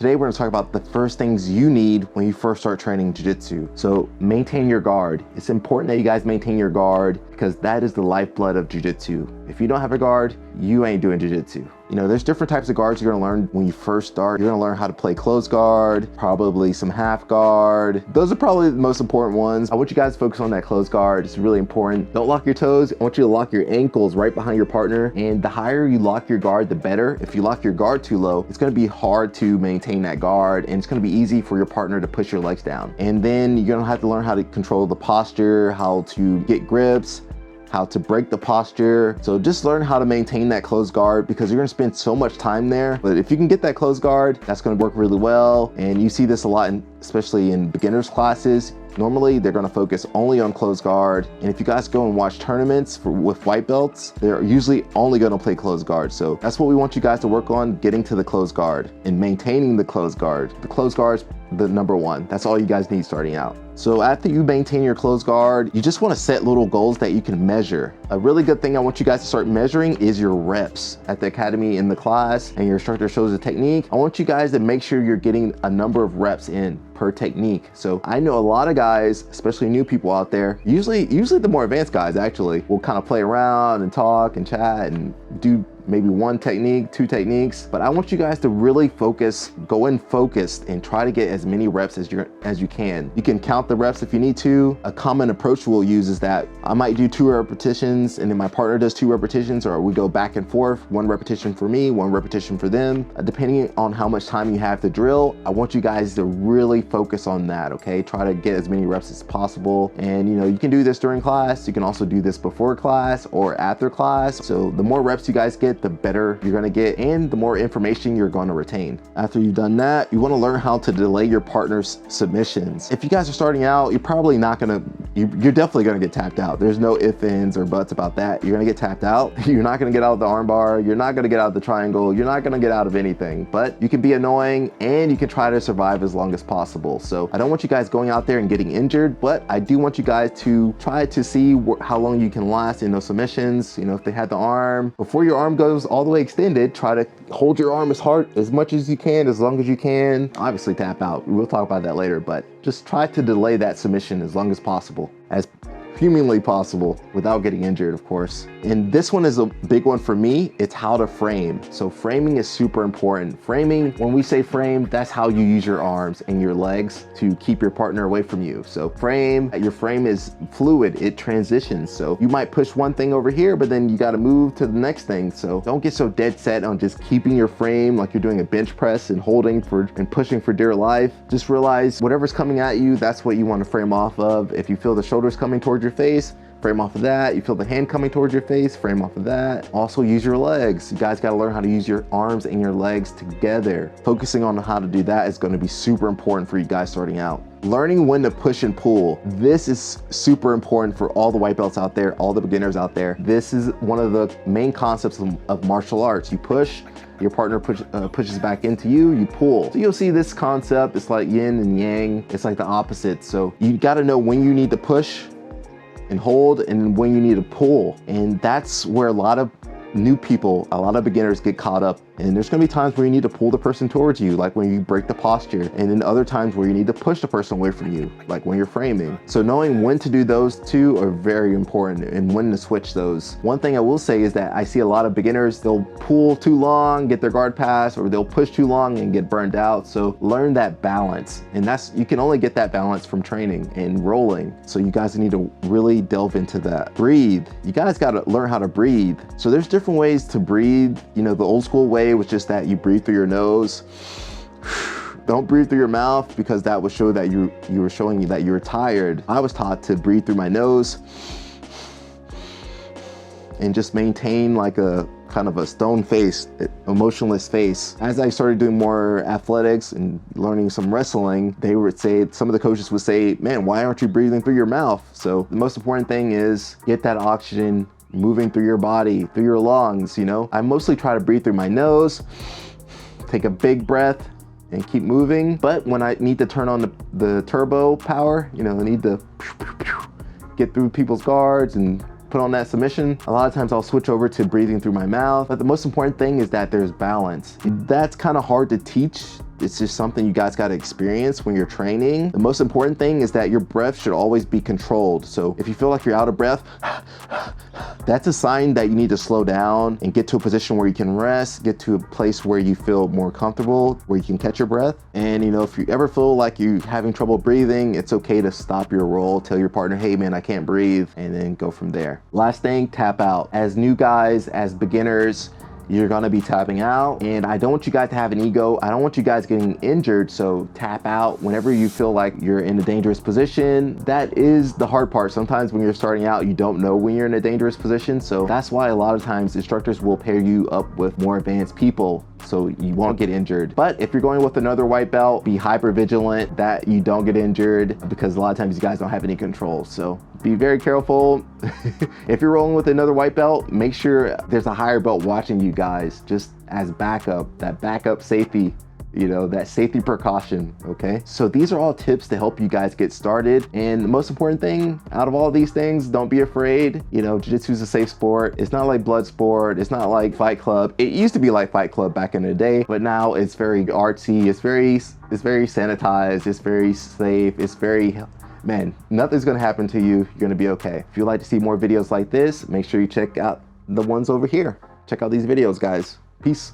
Today we're going to talk about the first things you need when you first start training jiu-jitsu. So maintain your guard. It's important that you guys maintain your guard because that is the lifeblood of jiu-jitsu. If you don't have a guard, you ain't doing jiu-jitsu. You know, there's different types of guards you're gonna learn when you first start. You're gonna learn how to play close guard, probably some half guard. Those are probably the most important ones. I want you guys to focus on that close guard. It's really important. Don't lock your toes. I want you to lock your ankles right behind your partner. And the higher you lock your guard, the better. If you lock your guard too low, it's gonna be hard to maintain that guard, and it's gonna be easy for your partner to push your legs down. And then you're gonna have to learn how to control the posture, how to get grips, how to break the posture. So just learn how to maintain that closed guard because you're gonna spend so much time there. But if you can get that closed guard, that's gonna work really well. And you see this a lot, especially in beginners classes. Normally, they're gonna focus only on closed guard. And if you guys go and watch tournaments with white belts, they're usually only gonna play closed guard. So that's what we want you guys to work on, getting to the closed guard and maintaining the closed guard. The closed guard's the number one. That's all you guys need starting out. So after you maintain your closed guard, you just wanna set little goals that you can measure. A really good thing I want you guys to start measuring is your reps. At the academy in the class and your instructor shows a technique, I want you guys to make sure you're getting a number of reps in per technique. So I know a lot of guys, especially new people out there, usually the more advanced guys actually, will kind of play around and talk and chat and do maybe one technique, two techniques, but I want you guys to really focus, go in focused and try to get as many reps as you can. You can count the reps if you need to. A common approach we'll use is that I might do 2 repetitions and then my partner does 2 repetitions, or we go back and forth, 1 repetition for me, 1 repetition for them. Depending on how much time you have to drill, I want you guys to really focus on that, okay? Try to get as many reps as possible. And you know, you can do this during class. You can also do this before class or after class. So the more reps you guys get, the better you're gonna get and the more information you're gonna retain. After you've done that, you wanna learn how to delay your partner's submissions. If you guys are starting out, you're probably not gonna, you're definitely gonna get tapped out. There's no ifs, ands, or buts about that. You're gonna get tapped out. You're not gonna get out of the arm bar. You're not gonna get out of the triangle. You're not gonna get out of anything, but you can be annoying and you can try to survive as long as possible. So I don't want you guys going out there and getting injured, but I do want you guys to try to see how long you can last in those submissions. You know, if they had the arm, before your arm goes all the way extended, try to hold your arm as much as you can, as long as you can. Obviously tap out, we'll talk about that later, but just try to delay that submission as long as possible, as humanly possible, without getting injured, of course. And this one is a big one for me. It's how to frame. So framing is super important. Framing, when we say frame, that's how you use your arms and your legs to keep your partner away from you. So your frame is fluid, it transitions. So you might push one thing over here, but then you gotta move to the next thing. So don't get so dead set on just keeping your frame like you're doing a bench press and holding and pushing for dear life. Just realize whatever's coming at you, that's what you wanna frame off of. If you feel the shoulders coming towards your face, frame off of that. You feel the hand coming towards your face, frame off of that. Also use your legs. You guys gotta learn how to use your arms and your legs together. Focusing on how to do that is gonna be super important for you guys starting out. Learning when to push and pull. This is super important for all the white belts out there, all the beginners out there. This is one of the main concepts of martial arts. You push, your partner pushes back into you, you pull. So you'll see this concept, it's like yin and yang. It's like the opposite. So you gotta know when you need to push and hold and when you need to pull. And that's where a lot of new people, a lot of beginners get caught up. And there's gonna be times where you need to pull the person towards you, like when you break the posture, and then other times where you need to push the person away from you, like when you're framing. So knowing when to do those two are very important and when to switch those. One thing I will say is that I see a lot of beginners, they'll pull too long, get their guard pass, or they'll push too long and get burned out. So learn that balance. And you can only get that balance from training and rolling. So you guys need to really delve into that. Breathe. You guys gotta learn how to breathe. So there's different ways to breathe. You know, the old school way was just that you breathe through your nose. Don't breathe through your mouth because that would show that you were showing you that you were tired. I was taught to breathe through my nose and just maintain like a kind of a stone face, emotionless face. As I started doing more athletics and learning some wrestling, they would say, some of the coaches would say, man, why aren't you breathing through your mouth? So the most important thing is get that oxygen moving through your body, through your lungs, you know? I mostly try to breathe through my nose, take a big breath and keep moving. But when I need to turn on the turbo power, you know, I need to get through people's guards and put on that submission, a lot of times I'll switch over to breathing through my mouth. But the most important thing is that there's balance. That's kind of hard to teach It's just something you guys got to experience when you're training. The most important thing is that your breath should always be controlled. So if you feel like you're out of breath, that's a sign that you need to slow down and get to a position where you can rest, get to a place where you feel more comfortable, where you can catch your breath. And you know, if you ever feel like you're having trouble breathing, it's okay to stop your roll, tell your partner, hey man, I can't breathe, and then go from there. Last thing, tap out. As new guys, as beginners, you're gonna be tapping out, and I don't want you guys to have an ego. I don't want you guys getting injured, so tap out whenever you feel like you're in a dangerous position. That is the hard part. Sometimes when you're starting out, you don't know when you're in a dangerous position, so that's why a lot of times instructors will pair you up with more advanced people so you won't get injured. But if you're going with another white belt, be hyper vigilant that you don't get injured, because a lot of times you guys don't have any control. So be very careful. If you're rolling with another white belt, make sure there's a higher belt watching you guys, just as backup, that backup safety, you know, that safety precaution, okay? So these are all tips to help you guys get started. And the most important thing out of all these things, don't be afraid. You know, jiu-jitsu is a safe sport. It's not like blood sport. It's not like Fight Club. It used to be like Fight Club back in the day, but now it's very artsy. It's very sanitized. It's very safe. It's very, man, nothing's gonna happen to you. You're gonna be okay. If you'd like to see more videos like this, make sure you check out the ones over here. Check out these videos, guys. Peace.